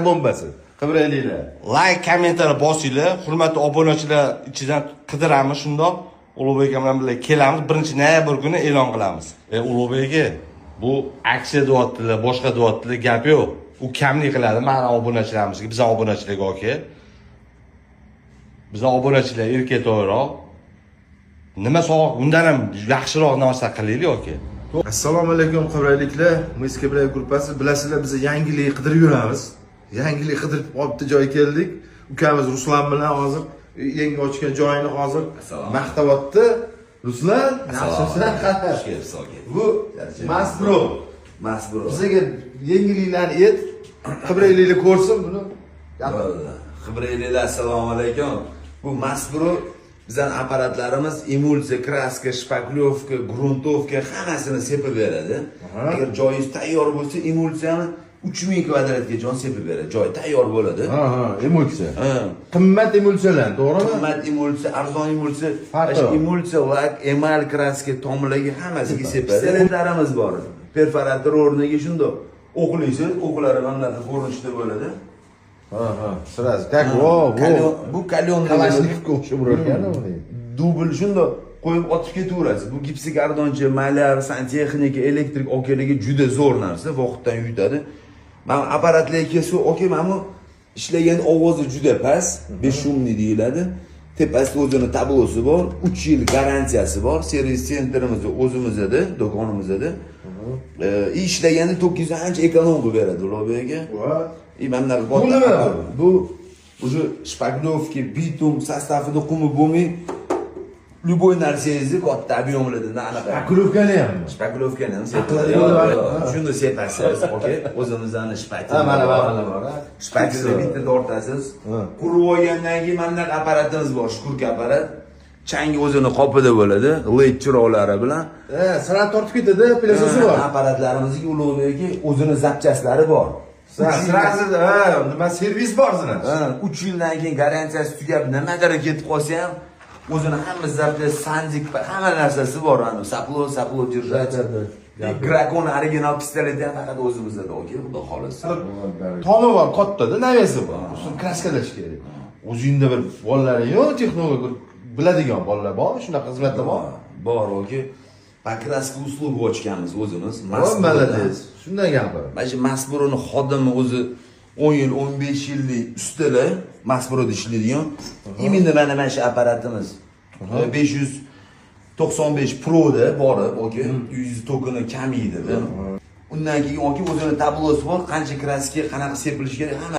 bombasi. Qibrayliklar. Like, kommentar bosinglar. Hurmatli obunachilar ichidan qidiramiz shundoq. Ulug'bek bilan birga kelamiz. 1-noyabr kuni e'lon qilamiz. Ulug'bekga bu aksiya deyaptilar, boshqa deyaptilar, gap yo'q. U kamlik qiladi mana obunachilarimizga, bizning obunachilarga oke. Bizning obunachilar erkatoyroq. Nima sog'liq undan ham yaxshiroq narsa qilaylik oke. Assalomu alaykum Qibrayliklar. Biz Qibray gruppasi, bilasizlar biz yangilik qidirib yuramiz. Yangilik qidirib olibdi joy keldik. Ukamiz Ruslan bilan hozir yangi ochgan joyini hozir maqtayapti. Ruslan, yaxshimisan? Bu Masbro. Bizga yangiliklarni ayt. Qibrayliklar ko'rsin buni. Qibrayliklar assalomu alaykum. Bu Masbro bizning apparatlarimiz emulsiya, kraska, shpaklyovka, gruntovka hammasini sepib beradi. Agar joyingiz tayyor bo'lsa, emulsiyani 3000 kvadratga jon sepib beradi. Joy tayyor bo'ladi. Emulsiya. Qimmat emulsiyalar, to'g'rimi? Qimmat emulsiya, arzon emulsiya, emulsiya, lak, emal, kraska, tomlarga hammasiga sepadi. Pistoletlarimiz bor. Perforator o'rniga shundoq o'qlaysiz, o'qlari mana bunaqa ko'rinishda bo'ladi. Sraz, tak, bu kalyon Kalashnikovga o'xshab urarkan uni. Dubl shundoq qo'yib otib ketaverasiz. Bu gipsi gardonchi, malyar, santexnika, elektrik okeligi juda zo'r narsa, vaqtdan yutadi. Men apparatlarga kelsa, oke, mana bu ishlagan ovozi juda past, 5 shumli deyiladi. Tepasida o'zining tablosi bor, 3 yil garantiyasi bor. Servis sentrimiz o'zimizda, do'konimizda. Ishlaganda 900 ancha ekonom bo'lib beradi ularga. Bu nima? Bu уже shpaglovka, bitum sostavida qumi bo'lmay, любой narsangizni katta объемlarda anaqa. Shpaglovkani ham. Shpaglovkani ham sepadi. Shuni sepasiz, okey? O'zimizdan shpaglovka. Mana bor. Shpaglovni bitta tortasiz. Qurib olgandan keyin mana bu apparatimiz bor, shkurka apparat. Changi o'zini qopida bo'ladi, LED chiroqlari bilan. Sira tortib ketadi, plyosasi bor. Apparatlarimizga ulug'bekki o'zini zapchaslari bor. Sirasi, nima servis bor sizlar? 3 yildan keyin garantiyasi tugab, nimadir ketib qolsa ham o'zini hamma zapchasi, sandik, hamma narsasi bor. Ana saplo держать. Grakon original pistoleti ham faqat o'zimizda, okey, xudo xolasa. Tomi bor, katta-da, navesi bor. Uni kraskalash kerak. O'zingda bir bolalaring yo'q, texnologik biladigan bolalar bor, shunaqa xizmatlar bor. Bor, okey. Kraska uslubi ochganmiz o'zimiz. Malades. Shunday gapir. Mana shu Masbro'ni xodimi o'zi 10 yil, 15 yillik ustalar Masbro'da ishlaydigan. Imенно mana shu apparatimiz 595 Pro da bor, okey. 100 tokini kam yeydi. Undan keyin okey o'zining tablosi bor, qancha kraska, qanaqa sepilishi kerak, hamma